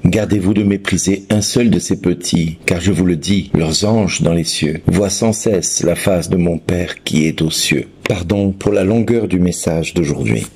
Gardez-vous de mépriser un seul de ces petits, car je vous le dis, leurs anges dans les cieux voient sans cesse la face de mon Père qui est aux cieux. Pardon pour la longueur du message d'aujourd'hui.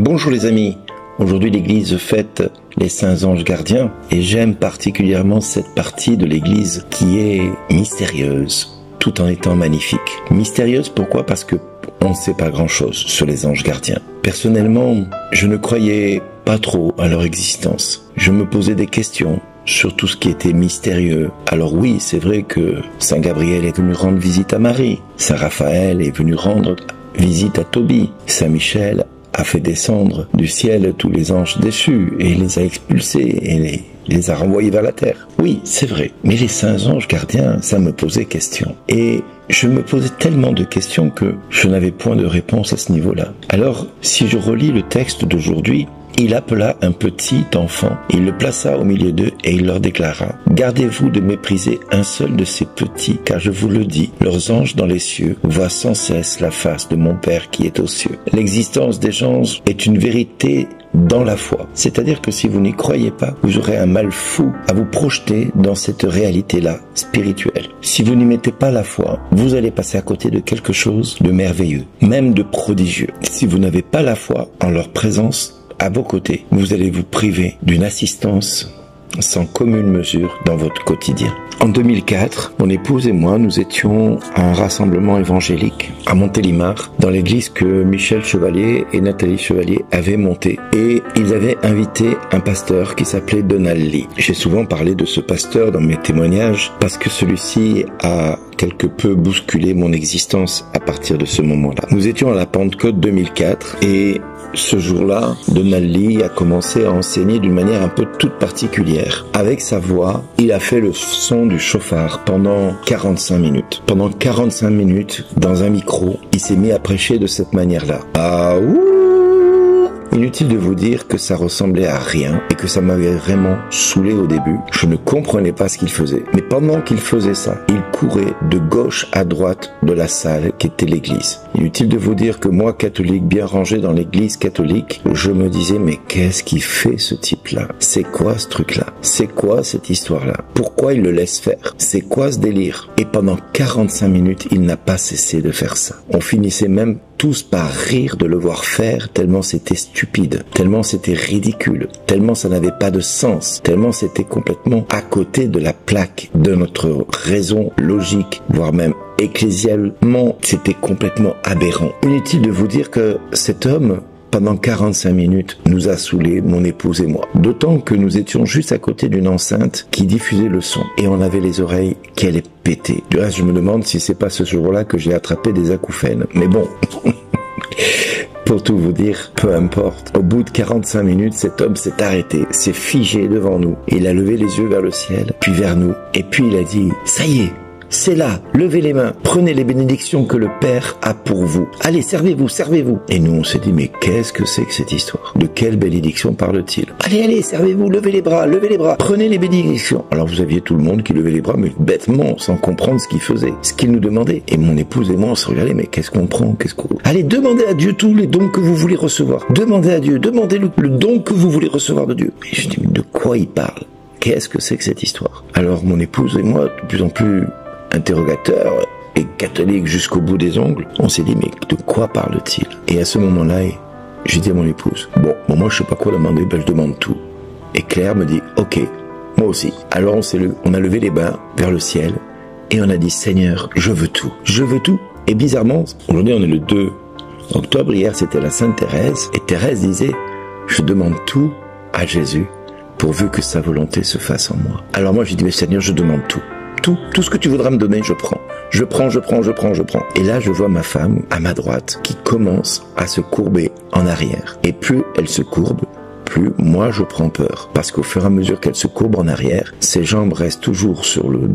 Bonjour les amis, aujourd'hui l'église fête les saints anges gardiens et j'aime particulièrement cette partie de l'église qui est mystérieuse tout en étant magnifique. Mystérieuse pourquoi? Parce que on ne sait pas grand chose sur les anges gardiens. Personnellement, je ne croyais pas trop à leur existence. Je me posais des questions sur tout ce qui était mystérieux. Alors oui, c'est vrai que Saint Gabriel est venu rendre visite à Marie, Saint Raphaël est venu rendre visite à Tobie, Saint Michel a fait descendre du ciel tous les anges déchus et les a expulsés et les a renvoyés vers la terre. Oui, c'est vrai. Mais les saints anges gardiens, ça me posait question. Et je me posais tellement de questions que je n'avais point de réponse à ce niveau-là. Alors, si je relis le texte d'aujourd'hui, il appela un petit enfant, il le plaça au milieu d'eux et il leur déclara « Gardez-vous de mépriser un seul de ces petits, car je vous le dis, leurs anges dans les cieux voient sans cesse la face de mon Père qui est aux cieux. » L'existence des anges est une vérité dans la foi. C'est-à-dire que si vous n'y croyez pas, vous aurez un mal fou à vous projeter dans cette réalité-là spirituelle. Si vous n'y mettez pas la foi, vous allez passer à côté de quelque chose de merveilleux, même de prodigieux. Si vous n'avez pas la foi en leur présence, à vos côtés, vous allez vous priver d'une assistance sans commune mesure dans votre quotidien. En 2004, mon épouse et moi, nous étions à un rassemblement évangélique à Montélimar, dans l'église que Michel Chevalier et Nathalie Chevalier avaient montée. Et ils avaient invité un pasteur qui s'appelait Donald Lee. J'ai souvent parlé de ce pasteur dans mes témoignages parce que celui-ci a quelque peu bousculé mon existence à partir de ce moment-là. Nous étions à la Pentecôte 2004 et ce jour-là, Donald Lee a commencé à enseigner d'une manière un peu toute particulière. Avec sa voix, il a fait le son du chauffard pendant 45 minutes. Pendant 45 minutes, dans un micro, il s'est mis à prêcher de cette manière-là. Ah ouh! Inutile de vous dire que ça ressemblait à rien et que ça m'avait vraiment saoulé au début. Je ne comprenais pas ce qu'il faisait. Mais pendant qu'il faisait ça, il courait de gauche à droite de la salle qui était l'église. Inutile de vous dire que moi, catholique, bien rangé dans l'église catholique, je me disais mais qu'est-ce qu'il fait ce type-là? C'est quoi ce truc-là? C'est quoi cette histoire-là? Pourquoi il le laisse faire? C'est quoi ce délire? Et pendant 45 minutes, il n'a pas cessé de faire ça. On finissait même tous par rire de le voir faire tellement c'était stupide, tellement c'était ridicule, tellement ça n'avait pas de sens, tellement c'était complètement à côté de la plaque de notre raison logique, voire même ecclésialement, c'était complètement aberrant. Inutile de vous dire que cet homme, pendant 45 minutes, nous a saoulés, mon épouse et moi. D'autant que nous étions juste à côté d'une enceinte qui diffusait le son. Et on avait les oreilles qui allaient péter. Du reste, je me demande si c'est pas ce jour-là que j'ai attrapé des acouphènes. Mais bon... Pour tout vous dire, peu importe. Au bout de 45 minutes, cet homme s'est arrêté, s'est figé devant nous. Il a levé les yeux vers le ciel, puis vers nous. Et puis il a dit, ça y est, c'est là, levez les mains, prenez les bénédictions que le Père a pour vous. Allez, servez-vous, servez-vous. Et nous, on s'est dit, mais qu'est-ce que c'est que cette histoire? De quelle bénédiction parle-t-il? Allez, allez, servez-vous, levez les bras, prenez les bénédictions. Alors vous aviez tout le monde qui levait les bras, mais bêtement, sans comprendre ce qu'il faisait, ce qu'il nous demandait. Et mon épouse et moi, on se regardait, mais qu'est-ce qu'on prend? Allez, demandez à Dieu tous les dons que vous voulez recevoir. Demandez à Dieu, demandez le don que vous voulez recevoir de Dieu. Et je dis, mais de quoi il parle? Qu'est-ce que c'est que cette histoire? Alors mon épouse et moi, de plus en plus interrogateur et catholique jusqu'au bout des ongles, on s'est dit mais de quoi parle-t-il? Et à ce moment-là, j'ai dit à mon épouse, bon moi je sais pas quoi demander, ben je demande tout. Et Claire me dit ok, moi aussi. Alors on a levé les mains vers le ciel et on a dit Seigneur, je veux tout. Et bizarrement, aujourd'hui on est le 2 octobre, hier c'était la Sainte Thérèse et Thérèse disait je demande tout à Jésus pourvu que sa volonté se fasse en moi. Alors moi j'ai dit mais Seigneur, je demande tout. Tout ce que tu voudras me donner, je prends. Je prends. Et là, je vois ma femme, à ma droite, qui commence à se courber en arrière. Et plus elle se courbe, plus, moi je prends peur. Parce qu'au fur et à mesure qu'elle se courbe en arrière, ses jambes restent toujours sur le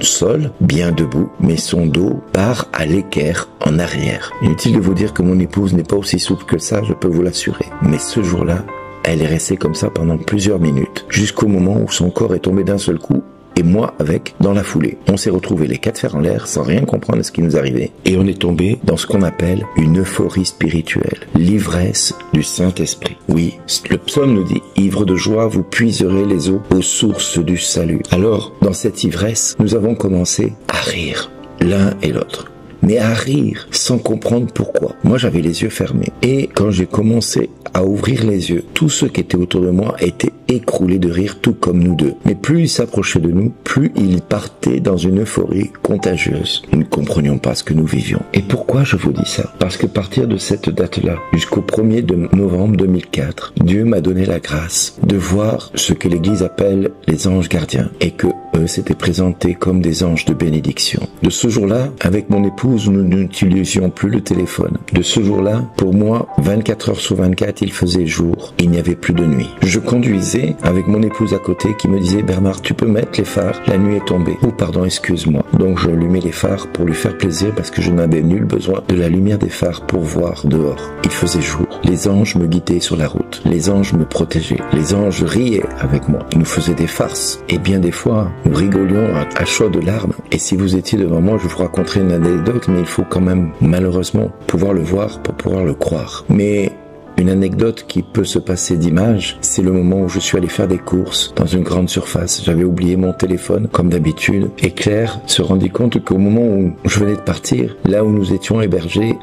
sol, bien debout, mais son dos part à l'équerre en arrière. Inutile de vous dire que mon épouse n'est pas aussi souple que ça, je peux vous l'assurer. Mais ce jour-là, elle est restée comme ça pendant plusieurs minutes, jusqu'au moment où son corps est tombé d'un seul coup, et moi avec, dans la foulée. On s'est retrouvés les quatre fers en l'air, sans rien comprendre à ce qui nous arrivait, et on est tombé dans ce qu'on appelle une euphorie spirituelle, l'ivresse du Saint-Esprit. Oui, le psaume nous dit, ivre de joie, vous puiserez les eaux aux sources du salut. Alors, dans cette ivresse, nous avons commencé à rire, l'un et l'autre. Mais à rire sans comprendre pourquoi. Moi, j'avais les yeux fermés. Et quand j'ai commencé à ouvrir les yeux, tous ceux qui étaient autour de moi étaient écroulés de rire, tout comme nous deux. Mais plus ils s'approchaient de nous, plus ils partaient dans une euphorie contagieuse. Nous ne comprenions pas ce que nous vivions. Et pourquoi je vous dis ça? Parce que à partir de cette date-là, jusqu'au 1er de novembre 2004, Dieu m'a donné la grâce de voir ce que l'Église appelle les anges gardiens, et que eux s'étaient présentés comme des anges de bénédiction. De ce jour-là, avec mon épouse, nous n'utilisions plus le téléphone. De ce jour-là, pour moi, 24 heures sur 24, il faisait jour. Il n'y avait plus de nuit. Je conduisais avec mon épouse à côté qui me disait « Bernard, tu peux mettre les phares, la nuit est tombée. » « Oh pardon, excuse-moi. » Donc je allumais les phares pour lui faire plaisir parce que je n'avais nul besoin de la lumière des phares pour voir dehors. Il faisait jour. Les anges me guidaient sur la route. Les anges me protégeaient. Les anges riaient avec moi. Ils nous faisaient des farces. Et bien des fois, nous rigolions à chaudes larmes. Et si vous étiez devant moi, je vous raconterai une anecdote, mais il faut quand même, malheureusement, pouvoir le voir pour pouvoir le croire. Mais une anecdote qui peut se passer d'image, c'est le moment où je suis allé faire des courses dans une grande surface. J'avais oublié mon téléphone, comme d'habitude, et Claire se rendit compte qu'au moment où je venais de partir, là où nous étions hébergés,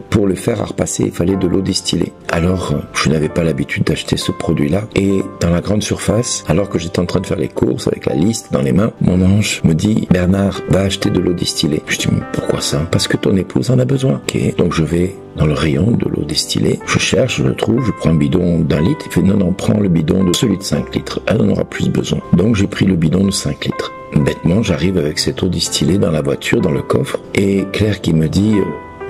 pour le faire à repasser, il fallait de l'eau distillée. Alors, je n'avais pas l'habitude d'acheter ce produit-là. Et dans la grande surface, alors que j'étais en train de faire les courses avec la liste dans les mains, mon ange me dit « Bernard, va acheter de l'eau distillée. » Je dis « Mais pourquoi ça ?»« Parce que ton épouse en a besoin. » Ok, donc je vais dans le rayon de l'eau distillée. Je cherche, je le trouve, je prends un bidon d'1 litre. Il fait « Non, prends le bidon de celui de 5 litres. Elle en aura plus besoin. » Donc j'ai pris le bidon de 5 litres. Bêtement, j'arrive avec cette eau distillée dans la voiture, dans le coffre. Et Claire qui me dit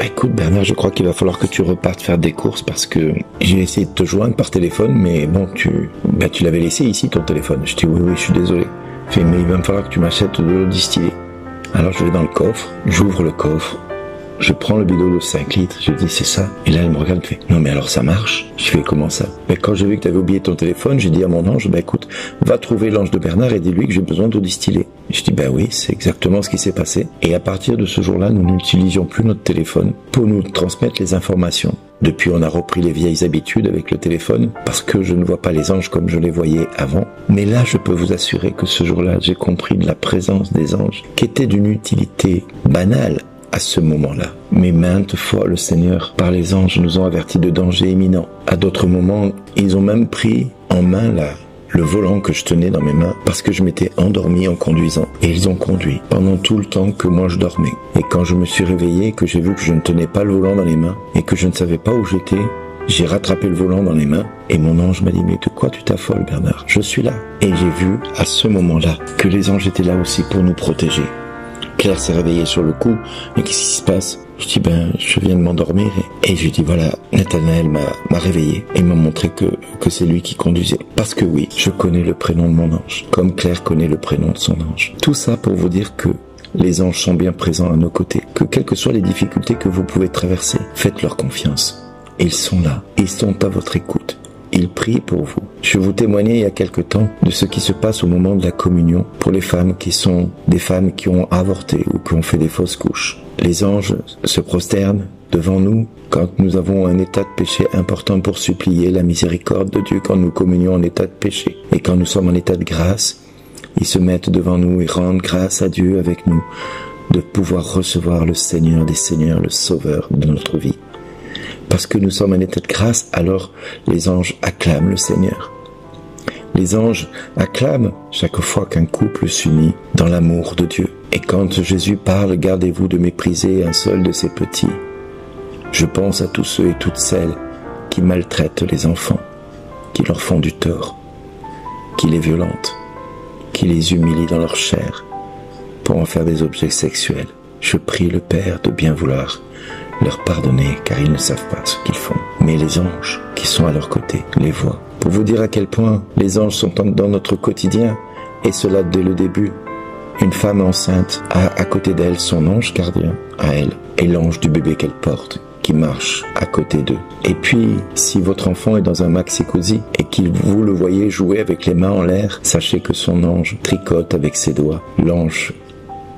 écoute Bernard, je crois qu'il va falloir que tu repartes faire des courses parce que j'ai essayé de te joindre par téléphone, mais bon, tu l'avais laissé ici ton téléphone. Je dis oui, je suis désolé. Mais il va me falloir que tu m'achètes de l'eau distillée. Alors je vais dans le coffre, j'ouvre le coffre, je prends le bidon de 5 litres, je dis c'est ça. Et là elle me regarde, elle fait non mais alors ça marche. Je fais comment ça? Mais quand j'ai vu que tu avais oublié ton téléphone, j'ai dit à mon ange, écoute, va trouver l'ange de Bernard et dis-lui que j'ai besoin d'eau distillée. Je dis oui, c'est exactement ce qui s'est passé. Et à partir de ce jour-là, nous n'utilisions plus notre téléphone pour nous transmettre les informations. Depuis, on a repris les vieilles habitudes avec le téléphone parce que je ne vois pas les anges comme je les voyais avant. Mais là, je peux vous assurer que ce jour-là, j'ai compris de la présence des anges qui était d'une utilité banale à ce moment-là. Mais maintes fois, le Seigneur, par les anges, nous ont avertis de dangers imminents. À d'autres moments, ils ont même pris en main le volant que je tenais dans mes mains parce que je m'étais endormi en conduisant. Et ils ont conduit pendant tout le temps que moi je dormais. Et quand je me suis réveillé, que j'ai vu que je ne tenais pas le volant dans les mains et que je ne savais pas où j'étais, j'ai rattrapé le volant dans les mains et mon ange m'a dit « Mais de quoi tu t'affoles Bernard? Je suis là. » Et j'ai vu à ce moment-là que les anges étaient là aussi pour nous protéger. Claire s'est réveillée sur le coup. Mais qu'est-ce qui se passe? Je dis je viens de m'endormir. Et je dis voilà, Nathanaël m'a réveillé et m'a montré que c'est lui qui conduisait. Parce que oui, je connais le prénom de mon ange, comme Claire connaît le prénom de son ange. Tout ça pour vous dire que les anges sont bien présents à nos côtés. Que quelles que soient les difficultés que vous pouvez traverser, faites-leur confiance. Ils sont là, ils sont à votre écoute. Ils prient pour vous. Je vous témoignais il y a quelque temps de ce qui se passe au moment de la communion pour les femmes qui sont des femmes qui ont avorté ou qui ont fait des fausses couches. Les anges se prosternent devant nous quand nous avons un état de péché important pour supplier la miséricorde de Dieu quand nous communions en état de péché. Et quand nous sommes en état de grâce, ils se mettent devant nous et rendent grâce à Dieu avec nous de pouvoir recevoir le Seigneur des Seigneurs, le Sauveur de notre vie. Parce que nous sommes en état de grâce, alors les anges acclament le Seigneur. Les anges acclament chaque fois qu'un couple s'unit dans l'amour de Dieu. Et quand Jésus parle, gardez-vous de mépriser un seul de ses petits. Je pense à tous ceux et toutes celles qui maltraitent les enfants, qui leur font du tort, qui les violentent, qui les humilient dans leur chair pour en faire des objets sexuels. Je prie le Père de bien vouloir leur pardonner car ils ne savent pas ce qu'ils font. Mais les anges qui sont à leur côté les voient pour vous dire à quel point les anges sont dans notre quotidien, et cela dès le début. Une femme enceinte a à côté d'elle son ange gardien, à elle, et l'ange du bébé qu'elle porte, qui marche à côté d'eux. Et puis, si votre enfant est dans un maxi-cosi et que vous le voyez jouer avec les mains en l'air, sachez que son ange tricote avec ses doigts. L'ange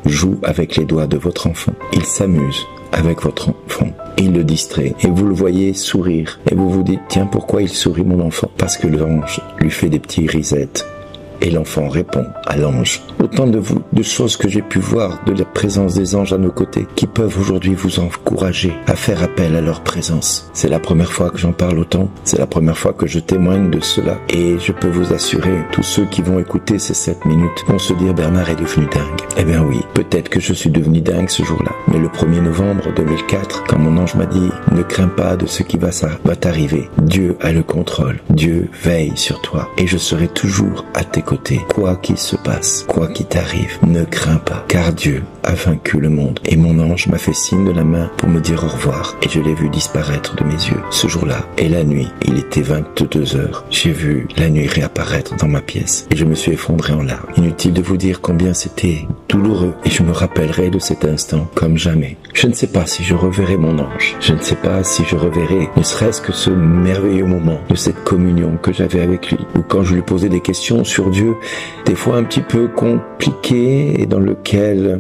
joue avec les doigts de votre enfant. Il s'amuse avec votre enfant. Il le distrait et vous le voyez sourire. Et vous vous dites, tiens, pourquoi il sourit mon enfant? Parce que l'ange lui fait des petits risettes. Et l'enfant répond à l'ange. Autant de choses que j'ai pu voir de la présence des anges à nos côtés qui peuvent aujourd'hui vous encourager à faire appel à leur présence. C'est la première fois que j'en parle autant. C'est la première fois que je témoigne de cela. Et je peux vous assurer, tous ceux qui vont écouter ces 7 minutes vont se dire Bernard est devenu dingue. Eh bien oui, peut-être que je suis devenu dingue ce jour-là. Mais le 1er novembre 2004, quand mon ange m'a dit ne crains pas de ce qui va t'arriver. Dieu a le contrôle. Dieu veille sur toi. Et je serai toujours à tes côtés. Quoi qu'il se passe, quoi qu'il t'arrive, ne crains pas, car Dieu a vaincu le monde. Et mon ange m'a fait signe de la main pour me dire au revoir, et je l'ai vu disparaître de mes yeux ce jour-là. Et la nuit, il était 22 heures. J'ai vu la nuit réapparaître dans ma pièce, et je me suis effondré en larmes. Inutile de vous dire combien c'était douloureux, et je me rappellerai de cet instant comme jamais. Je ne sais pas si je reverrai mon ange. Je ne sais pas si je reverrai ne serait-ce que ce merveilleux moment de cette communion que j'avais avec lui, ou quand je lui posais des questions sur Dieu, des fois un petit peu compliqué et dans lequel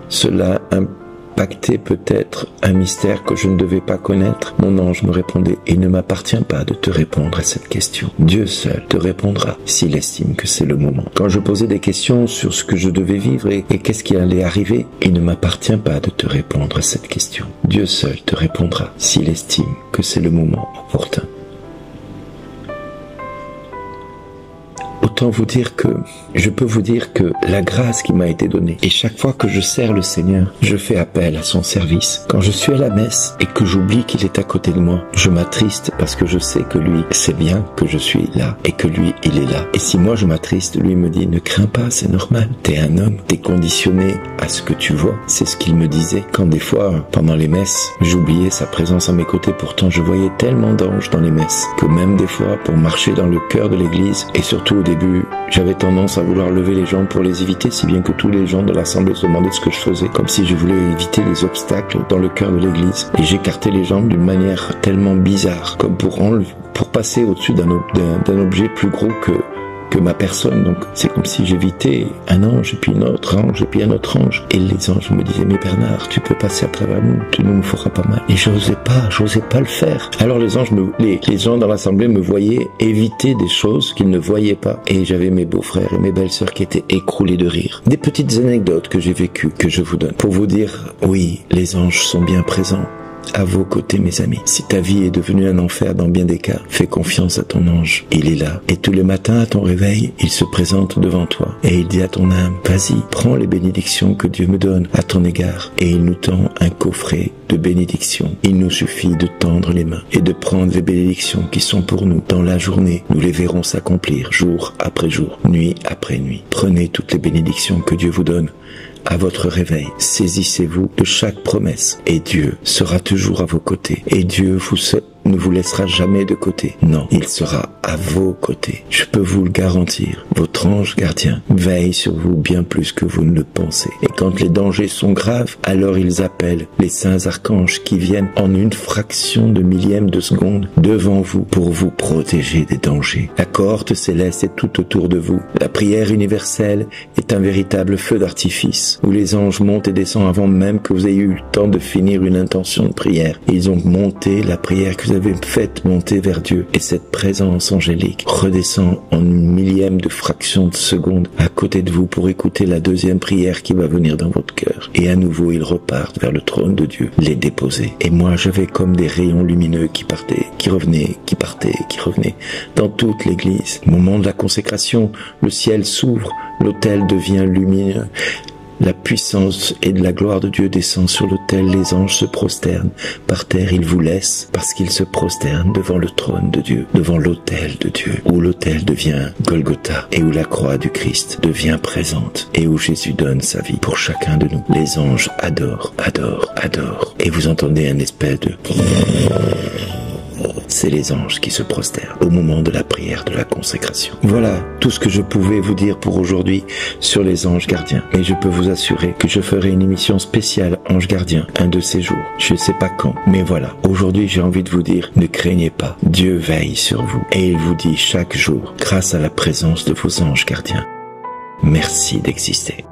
cela impactait peut-être un mystère que je ne devais pas connaître. Mon ange me répondait, il ne m'appartient pas de te répondre à cette question. Dieu seul te répondra s'il estime que c'est le moment. Quand je posais des questions sur ce que je devais vivre et qu'est-ce qui allait arriver, il ne m'appartient pas de te répondre à cette question. Dieu seul te répondra s'il estime que c'est le moment opportun. Autant vous dire que, je peux vous dire que la grâce qui m'a été donnée, et chaque fois que je sers le Seigneur, je fais appel à son service. Quand je suis à la messe et que j'oublie qu'il est à côté de moi, je m'attriste parce que je sais que lui sait bien que je suis là et que lui, il est là. Et si moi je m'attriste, lui me dit, ne crains pas, c'est normal. T'es un homme, t'es conditionné à ce que tu vois. C'est ce qu'il me disait quand des fois, pendant les messes, j'oubliais sa présence à mes côtés. Pourtant, je voyais tellement d'anges dans les messes que même des fois, pour marcher dans le cœur de l'église, et surtout au début, j'avais tendance à vouloir lever les jambes pour les éviter, si bien que tous les gens de l'assemblée se demandaient ce que je faisais, comme si je voulais éviter les obstacles dans le cœur de l'église. Et j'écartais les jambes d'une manière tellement bizarre, comme pour passer au-dessus d'un objet plus gros que ma personne. Donc c'est comme si j'évitais un ange et puis un autre ange et puis un autre ange. Et les anges me disaient, mais Bernard, tu peux passer à travers nous, tu nous feras pas mal. Et j'osais pas le faire. Alors les gens dans l'assemblée me voyaient éviter des choses qu'ils ne voyaient pas. Et j'avais mes beaux-frères et mes belles-sœurs qui étaient écroulés de rire. Des petites anecdotes que j'ai vécues, que je vous donne, pour vous dire, oui, les anges sont bien présents à vos côtés, mes amis. Si ta vie est devenue un enfer dans bien des cas, fais confiance à ton ange. Il est là. Et tous les matins à ton réveil, il se présente devant toi. Et il dit à ton âme, vas-y, prends les bénédictions que Dieu me donne à ton égard. Et il nous tend un coffret de bénédictions. Il nous suffit de tendre les mains et de prendre les bénédictions qui sont pour nous dans la journée. Nous les verrons s'accomplir jour après jour, nuit après nuit. Prenez toutes les bénédictions que Dieu vous donne à votre réveil. Saisissez-vous de chaque promesse et Dieu sera toujours à vos côtés. Et Dieu ne vous laissera jamais de côté. Non, il sera à vos côtés. Je peux vous le garantir. Votre ange gardien veille sur vous bien plus que vous ne le pensez. Et quand les dangers sont graves, alors ils appellent les saints archanges qui viennent en une fraction de millième de seconde devant vous pour vous protéger des dangers. La cohorte céleste est tout autour de vous. La prière universelle est un véritable feu d'artifice où les anges montent et descendent avant même que vous ayez eu le temps de finir une intention de prière. Ils ont monté la prière que vous avez faite monter vers Dieu, et cette présence angélique redescend en une millième de fraction de seconde à côté de vous pour écouter la deuxième prière qui va venir dans votre cœur. Et à nouveau, ils repartent vers le trône de Dieu, les déposer. Et moi, j'avais comme des rayons lumineux qui partaient, qui revenaient, qui partaient, qui revenaient dans toute l'église. Au moment de la consécration, le ciel s'ouvre, l'autel devient lumineux. La puissance et de la gloire de Dieu descend sur l'autel, les anges se prosternent. Par terre, ils vous laissent parce qu'ils se prosternent devant le trône de Dieu, devant l'autel de Dieu, où l'autel devient Golgotha et où la croix du Christ devient présente et où Jésus donne sa vie pour chacun de nous. Les anges adorent, adorent, adorent. Et vous entendez un espèce de c'est les anges qui se prosternent au moment de la prière de la consécration. Voilà tout ce que je pouvais vous dire pour aujourd'hui sur les anges gardiens. Et je peux vous assurer que je ferai une émission spéciale ange gardien un de ces jours. Je ne sais pas quand, mais voilà. Aujourd'hui, j'ai envie de vous dire, ne craignez pas. Dieu veille sur vous et il vous dit chaque jour, grâce à la présence de vos anges gardiens, merci d'exister.